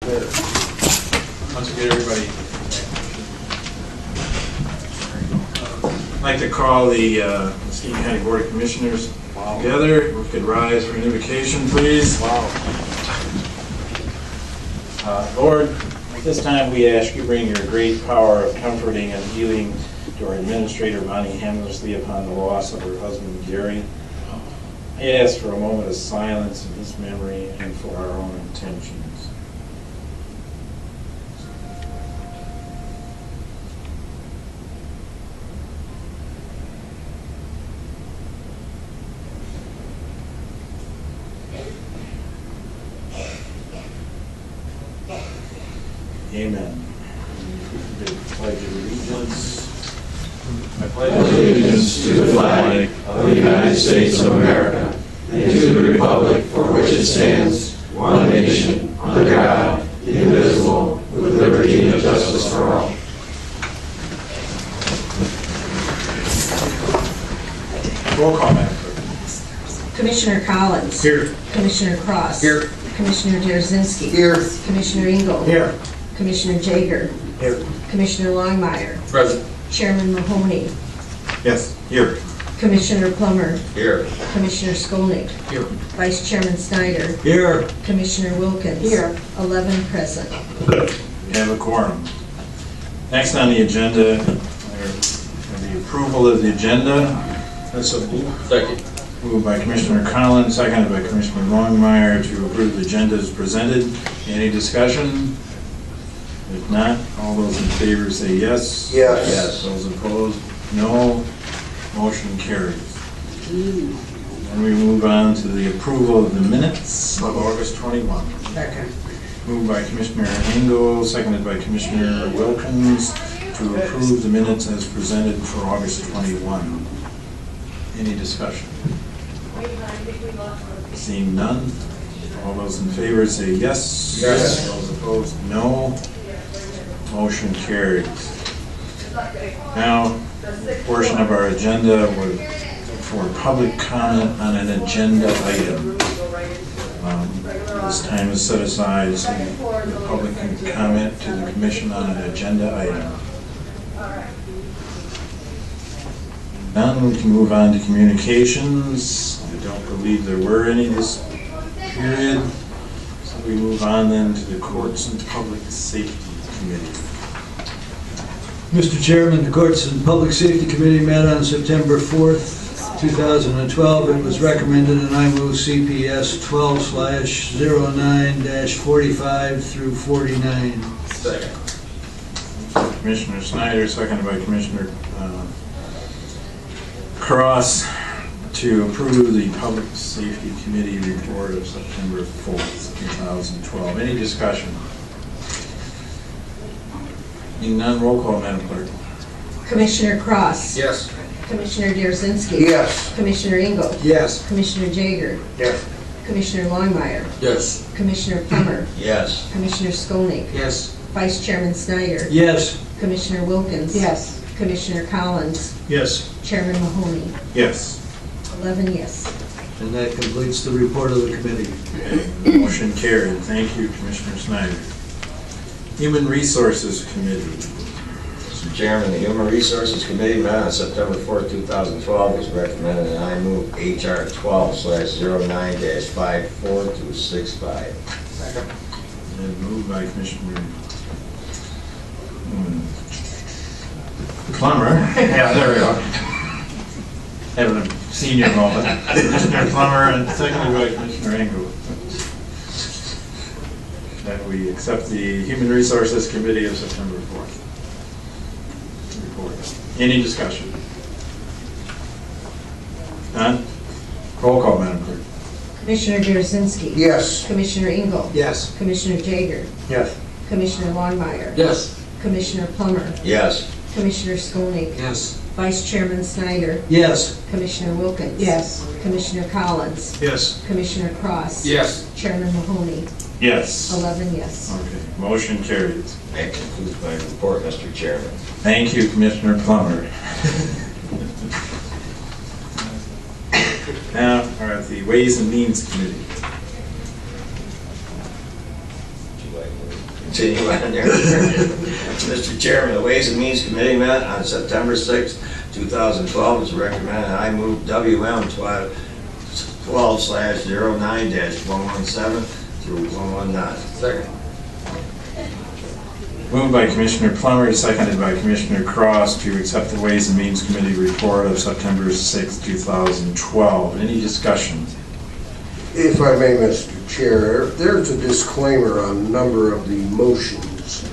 Once we get everybody, I'd like to call the Muskegon County Board of Commissioners together. If we could rise for an invocation, please. Lord, at this time we ask you bring your great power of comforting and healing to our administrator, Bonnie Hammersley, upon the loss of her husband, Gary. I ask for a moment of silence in his memory and for our own intentions. Amen. The Pledge of Allegiance. I pledge allegiance to the flag of the United States of America and to the republic for which it stands, one nation, under God, indivisible, with liberty and justice for all. Roll call, Madam Clerk. Commissioner Collins. Here. Commissioner Cross. Here. Commissioner Dierzinski. Here. Commissioner Engel. Here. Commissioner Jaeger. Here. Commissioner Longmire. Present. Chairman Mahoney. Yes. Here. Commissioner Plummer. Here. Commissioner Skolnick. Here. Vice Chairman Snyder. Here. Commissioner Wilkins. Here. 11 present. We have a quorum. Next on the agenda, the approval of the agenda. That's a move. Second. Moved by Commissioner Collins, seconded by Commissioner Longmire to approve the agenda as presented. Any discussion? If not, all those in favor say yes. Yes. Yes. Those opposed, no. Motion carries. And we move on to the approval of the minutes of August 21. Second. Moved by Commissioner Engel, seconded by Commissioner Wilkins to approve the minutes as presented for August 21. Any discussion? Seeing none, all those in favor say yes. Yes. Those opposed, no. Motion carries. Now, portion of our agenda for public comment on an agenda item. This time is set aside so the public can comment to the commission on an agenda item. None, we can move on to communications. I don't believe there were any this period. So we move on then to the Courts and Public Safety Committee. Mr. Chairman, the Courts and Public Safety Committee met on September 4th, 2012. It was recommended, and I move CPS 12/09-45 through 49. Second. Commissioner Snyder, seconded by Commissioner Cross, to approve the Public Safety Committee report of September 4th, 2012. Any discussion? Being none, roll call, Madam Clerk. Commissioner Cross. Yes. Commissioner Dierzinski. Yes. Commissioner Engel. Yes. Commissioner Jaeger. Yes. Commissioner Longmire. Yes. Commissioner Plummer. Yes. Commissioner Skolnick. Yes. Vice Chairman Snyder. Yes. Commissioner Wilkins. Yes. Commissioner Collins. Yes. Chairman Mahoney. Yes. 11 yes. And that completes the report of the committee. Okay. Motion carried. Thank you, Commissioner Snyder. Human Resources Committee. Mr. Chairman, the Human Resources Committee met on September 4th, 2012, was recommended, and I move HR 12/09-54 through 65. Second. And moved by Commissioner Plummer. Yeah, there we go. Having a senior moment. Commissioner Plummer and seconded by Commissioner Engel. That we accept the Human Resources Committee of September 4th report. Any discussion? None? Roll call, Madam Clerk. Commissioner Dierzinski. Yes. Commissioner Engel. Yes. Commissioner Jaeger. Yes. Commissioner Longmire. Yes. Commissioner Plummer. Yes. Commissioner Skolnick. Yes. Vice Chairman Snyder. Yes. Commissioner Wilkins. Yes. Commissioner Collins. Yes. Commissioner Cross. Yes. Chairman Mahoney. Yes. 11 yes. Okay, motion carries. That concludes my report, Mr. Chairman. Thank you, Commissioner Plummer. Now, we're at the Ways and Means Committee. Would you like to Continue on there. Mr. Chairman, the Ways and Means Committee met on September 6, 2012, as recommended. I move WM 12/09-117 through 119. Second. Moved by Commissioner Plummer, seconded by Commissioner Cross to accept the Ways and Means Committee report of September 6, 2012. Any discussion? If I may, Mr. Chair, there's a disclaimer on a number of the motions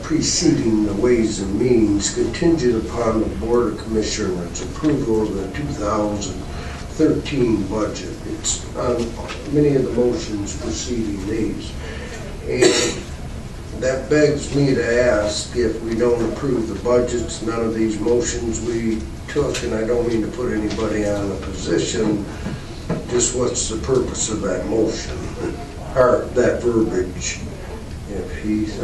preceding the Ways and Means contingent upon the Board of Commissioners' approval of the 2013 budget. It's on many of the motions preceding these. And that begs me to ask, if we don't approve the budgets, none of these motions we took, and I don't mean to put anybody on a position, just what's the purpose of that motion, or that verbiage? If Heath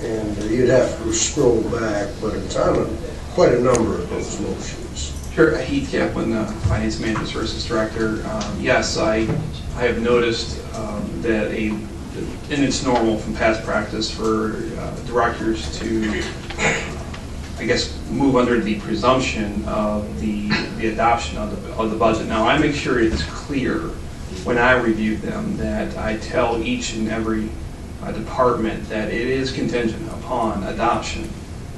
and you'd have to scroll back, but it's on quite a number of those motions. Sure, Heath Kaplan, Finance Management Services Director. Yes, I have noticed that and it's normal from past practice for directors to, I guess, move under the presumption of the adoption of the budget. Now, I make sure it is clear when I review them that I tell each and every department that it is contingent upon adoption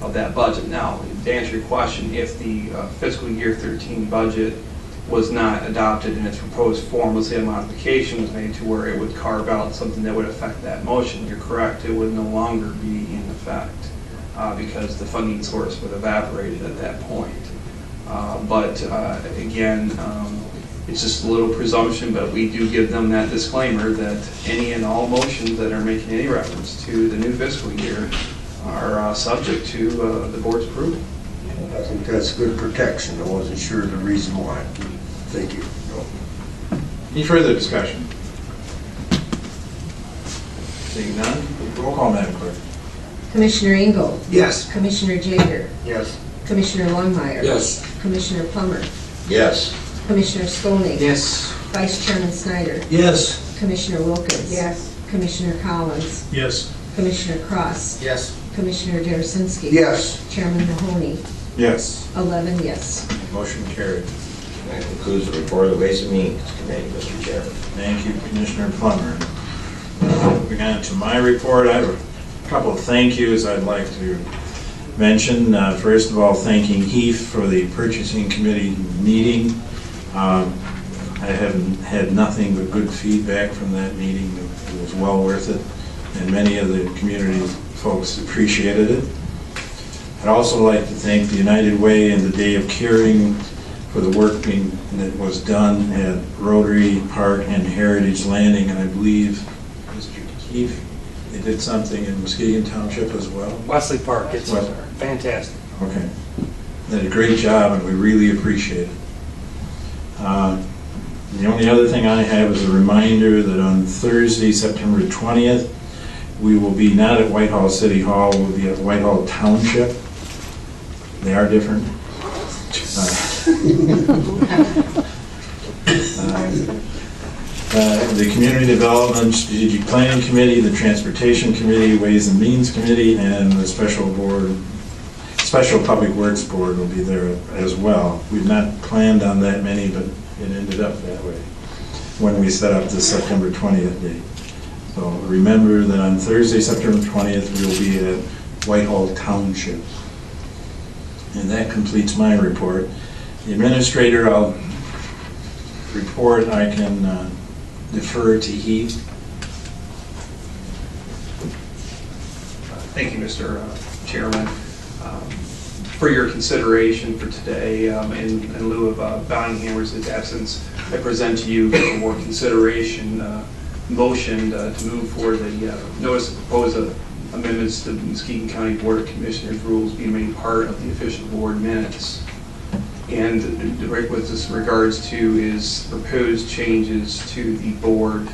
of that budget. Now, to answer your question, if the fiscal year 13 budget was not adopted in its proposed form, let's say a modification was made to where it would carve out something that would affect that motion, you're correct, it would no longer be in effect because the funding source would evaporate at that point. Again, it's just a little presumption, but we do give them that disclaimer that any and all motions that are making any reference to the new fiscal year are subject to the board's approval. I think that's good protection. I wasn't sure the reason why. Thank you. Any further discussion? Seeing none, roll call, Madam Clerk. Commissioner Engel? Yes. Commissioner Jager? Yes. Commissioner Longmire? Yes. Commissioner Plummer? Yes. Commissioner Skolnick? Yes. Vice Chairman Snyder? Yes. Commissioner Wilkins? Yes. Commissioner Collins? Yes. Commissioner Cross? Yes. Commissioner Darasinski? Yes. Chairman Mahoney? Yes. 11 yes. Motion carried. That concludes the report of the Ways and Means Committee, Mr. Chairman. Thank you, Commissioner Plummer. Moving on to my report, I have a couple of thank yous I'd like to mention. First of all, thanking Heath for the purchasing committee meeting. I haven't had nothing but good feedback from that meeting. It was well worth it, and many of the community folks appreciated it. I'd also like to thank the United Way and the Day of Caring for the work that was done at Rotary Park and Heritage Landing, and I believe, Mr. Keefe, they did something in Muskegon Township as well. Wesley Park, it's Wesley. fantastic. Okay. They did a great job, and we really appreciate it. The only other thing I have is a reminder that on Thursday, September 20th, we will be not at Whitehall City Hall, we'll be at Whitehall Township. They are different. The Community Development Strategic Planning Committee, the Transportation Committee, Ways and Means Committee, and the Special Public Works Board will be there as well. We've not planned on that many, but it ended up that way when we set up the September 20th date. So remember that on Thursday, September 20th, we will be at Whitehall Township. And that completes my report. The administrator, I'll report, I can defer to Heath. Thank you, Mr. Chairman. For your consideration for today, in lieu of Bonninghammer's absence, I present to you for more consideration motion to move forward the notice of proposed amendments to the Muskegon County Board of Commissioners rules being made part of the official board minutes. And right with this regards to is proposed changes to the board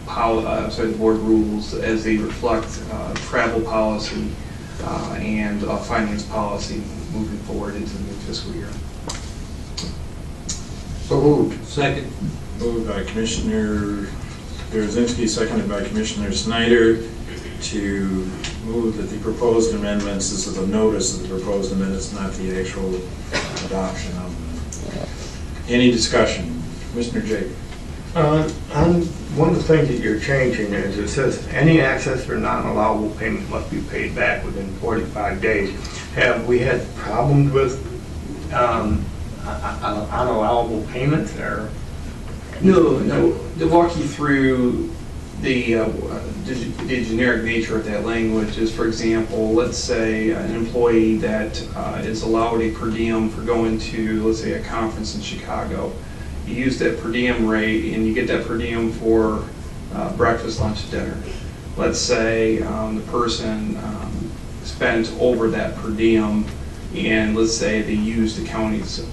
the board rules as they reflect travel policy and finance policy moving forward into the new fiscal year. So moved. Second. Moved by Commissioner Jaruzelski, seconded by Commissioner Snyder, to move that the proposed amendments, this is a notice of the proposed amendments, not the actual adoption of them. Any discussion? Commissioner Jake? On one of the things that you're changing is it says any excess or non-allowable payment must be paid back within 45 days. Have we had problems with unallowable payments or? No. To walk you through the generic nature of that language is, for example, let's say an employee that is allowed a per diem for going to, let's say, a conference in Chicago. You use that per diem rate and you get that per diem for breakfast, lunch, dinner. Let's say the person spent over that per diem, and let's say they used the county's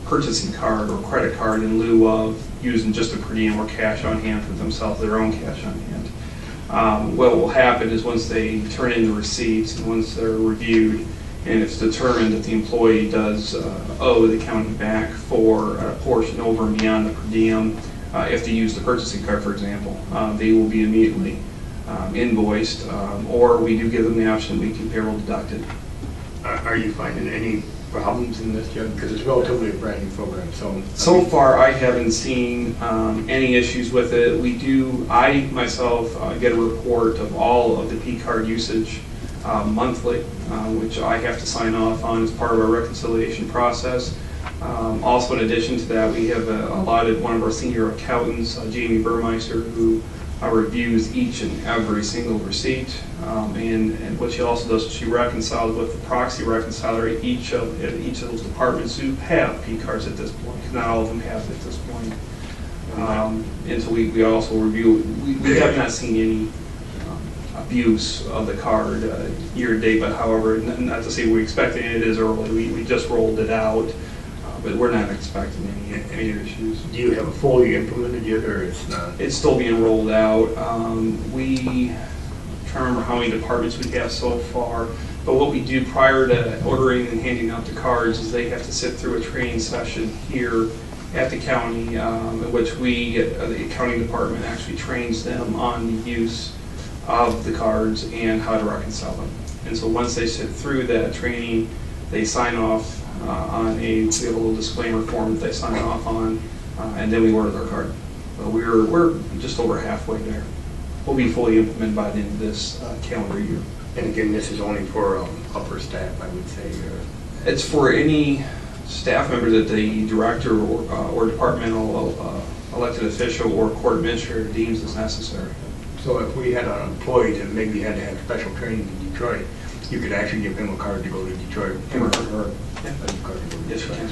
purchasing card or credit card in lieu of using just a per diem or cash on hand for themselves, their own cash on hand. What will happen is once they turn in the receipts and once they're reviewed, and it's determined that the employee does owe the county back for a portion over and beyond the per diem, if they use the purchasing card, for example, they will be immediately invoiced, or we do give them the option we can payroll deduct it. Are you finding any problems in this, Judge? Because it's relatively a brand new program, so. So far, I haven't seen any issues with it. I myself get a report of all of the P card usage monthly, which I have to sign off on as part of our reconciliation process. Also, in addition to that, we have allotted one of our senior accountants, Jamie Burmeister, who reviews each and every single receipt. And what she also does is she reconciles with the proxy reconciler each of those departments who have P cards at this point, because not all of them have at this point. And so we also review, we have not seen any abuse of the card year to date, but however, not to say we expected it is early, we just rolled it out, but we're not expecting any issues. Do you have a fully implemented yet, or it's not? It's still being rolled out. I'm trying to remember how many departments we have so far, but what we do prior to ordering and handing out the cards is they have to sit through a training session here at the county, in which the accounting department actually trains them on the use of the cards and how to reconcile them. And so once they sit through that training, they sign off we have a little disclaimer form that they sign off on, and then we order their card. But we're just over halfway there. We'll be fully implemented by the end of this calendar year. And again, this is only for upper staff, I would say. It's for any staff member that the director or departmental elected official or court administrator deems as necessary. So if we had an employee that maybe had to have special training in Detroit, you could actually give him a card to go to Detroit. Him or her. Yeah. Yes, you can.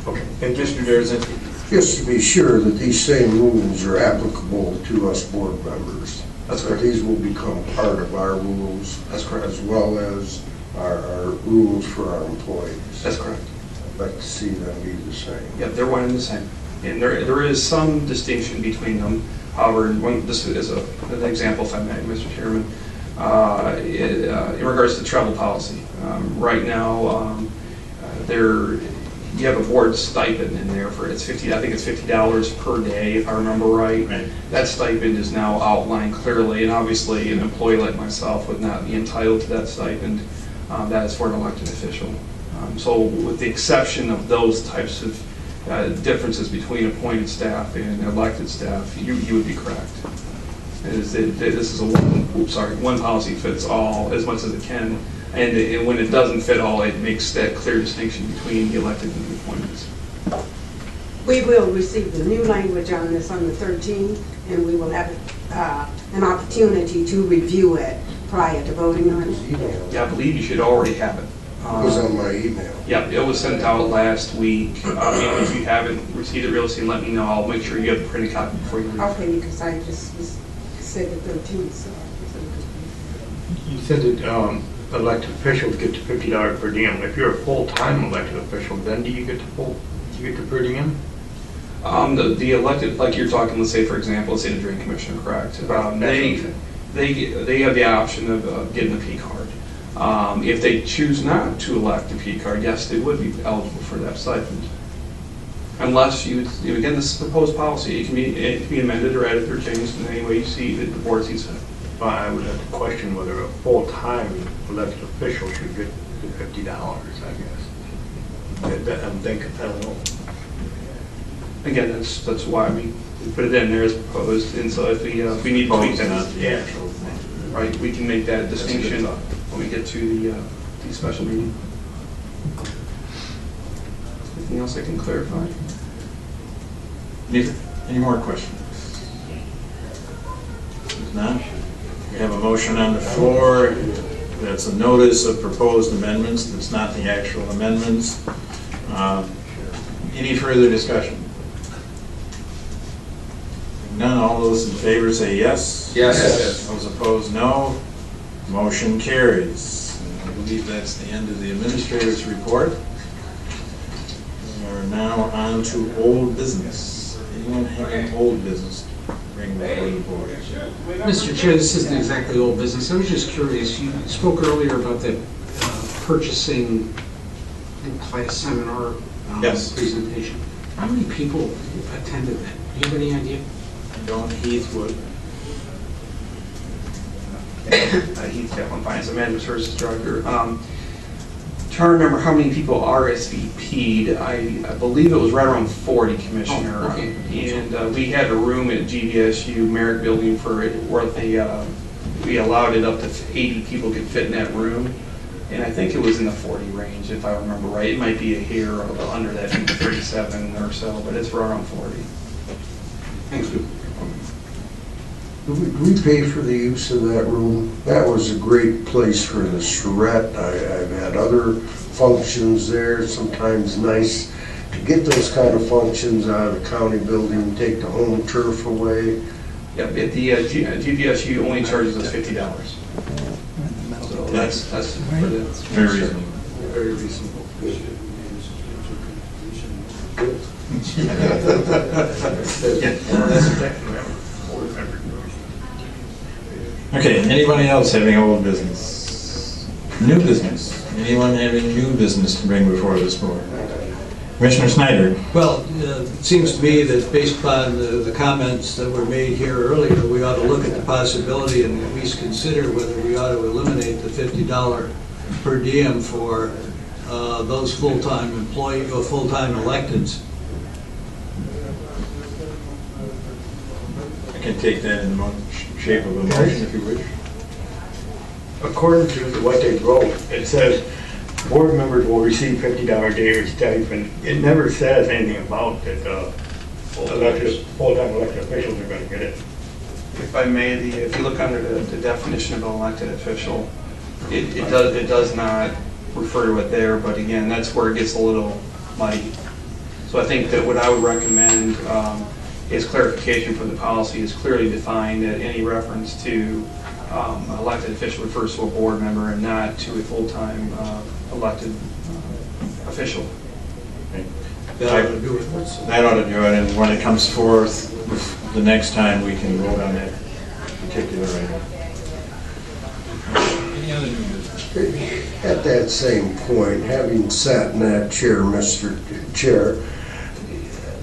Okay. And Commissioner Jaruzelski? Just to be sure that these same rules are applicable to us board members. That's That correct. these will become part of our rules. That's correct. As well as our rules for our employees. That's correct. I'd like to see them be the same. Yep, they're one and the same. And there is some distinction between them. However, this is an example, if I may, Mr. Chairman. In regards to travel policy, right now, you have a board stipend in there for I think it's $50 per day, if I remember right. Right. That stipend is now outlined clearly, and obviously an employee like myself would not be entitled to that stipend. That is for an elected official. So with the exception of those types of differences between appointed staff and elected staff, you would be correct. This is one policy fits all as much as it can, and when it doesn't fit all, it makes that clear distinction between the elected and the appointments. We will receive the new language on this on the 13th, and we will have an opportunity to review it prior to voting on it. Email. Yeah, I believe you should already have it. It was on my email. Yeah, it was sent out last week. If you haven't received it real soon, let me know. I'll make sure you have a printed copy before you leave. Okay, because I just said the 13th, so. You said that elected officials get the $50 per diem. If you're a full-time elected official, then do you get the per diem? The elected, like you're talking, let's say, for example, let's say the drain commissioner, correct? They have the option of getting a P card. If they choose not to elect a P card, yes, they would be eligible for that stipend. Unless again, this is proposed policy, it can be amended or added or changed in any way you see that the board sees fit. Well, I would have to question whether a full-time elected official should get the $50, I guess. I'm thinking, I don't know. Again, that's why we put it in there as proposed, and so if we need to tweak that, Yeah. right, we can make that distinction when we get to the special meeting. Anything else I can clarify? Any more questions? If not, we have a motion on the floor. That's a notice of proposed amendments. That's not the actual amendments. Any further discussion? None. All those in favor say yes. Yes. Those opposed, no. Motion carries. And I believe that's the end of the administrator's report. We are now on to old business. Anyone having old business to bring before the board? Mr. Chair, this isn't exactly old business. I was just curious. You spoke earlier about the purchasing class seminar Yes. presentation. How many people attended that? Do you have any idea? Don't Heathwood. Heath Kaplan, Finance and Management Services Director. Trying to remember how many people RSVP'd. I believe it was right around 40, Commissioner. Oh, okay. And we had a room at GVSU Merritt Building for it where we allowed it up to 80 people could fit in that room. And I think it was in the 40 range, if I remember right. It might be a hair under that, maybe 37 or so, but it's right around 40. Thank you. Do we pay for the use of that room? That was a great place for the charrette. I've had other functions there, sometimes nice to get those kind of functions out of the county building, take the home turf away. Yep, at the GVSU only charges us $50. So that's for the. Very reasonable. Very reasonable. Okay, anybody else having old business? New business? Anyone having new business to bring before this board? Commissioner Snyder? Well, it seems to me that based upon the comments that were made here earlier, we ought to look at the possibility and at least consider whether we ought to eliminate the $50 per diem for those full-time employees or full-time electeds. I can take that in the shape of a motion if you wish. According to what they wrote, it says board members will receive $50 daily stipend. It never says anything about that full-time elected officials are going to get it. If I may, if you look under the definition of an elected official, it does not refer to it there, but again, that's where it gets a little muddy. So I think that what I would recommend is clarification for the policy is clearly defined that any reference to elected official refers to a board member and not to a full-time elected official. That ought to do it. That ought to do it, and when it comes forth the next time, we can vote on that particular item. Any other new business? At that same point, having sat in that chair, Mr. Chair,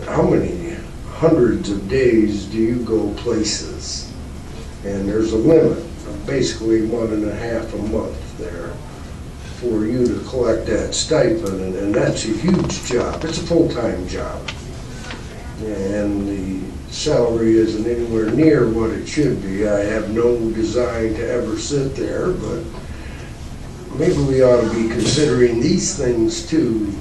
how many hundreds of days do you go places? And there's a limit of basically 1.5 a month there for you to collect that stipend, and that's a huge job. It's a full-time job. And the salary isn't anywhere near what it should be. I have no design to ever sit there, but maybe we ought to be considering these things too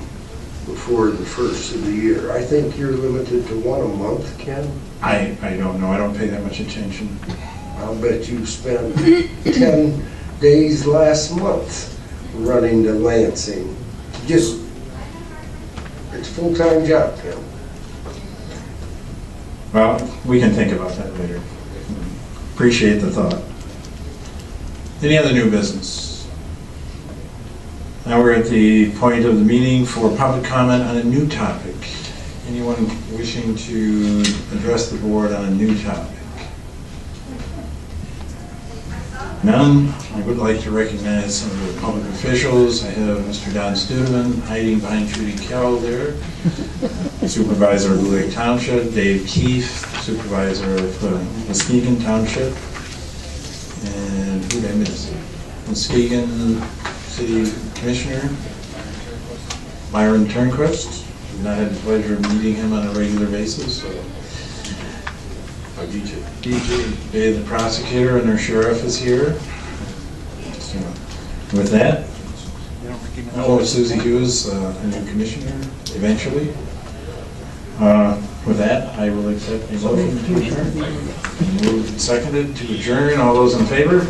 before the first of the year. I think you're limited to 1 a month, Ken. I don't know. I don't pay that much attention. I'll bet you spent 10 days last month running to Lansing. Just, it's a full-time job, Ken. Well, we can think about that later. Appreciate the thought. Any other new business? Now we're at the point of the meeting for public comment on a new topic. Anyone wishing to address the board on a new topic? None. I would like to recognize some of the public officials. I have Mr. Don Studeman hiding behind Judy Carroll there. Supervisor of Blue Lake Township, Dave Keefe, Supervisor of Muskegon Township. And who did I miss? Muskegon City Commissioner, Myron Turnquist. We've not had the pleasure of meeting him on a regular basis, so. DJ, the prosecutor and our sheriff is here. So, with that, Susie Hughes, a new commissioner, eventually. With that, I will accept a motion to adjourn. Moved and seconded to adjourn. All those in favor?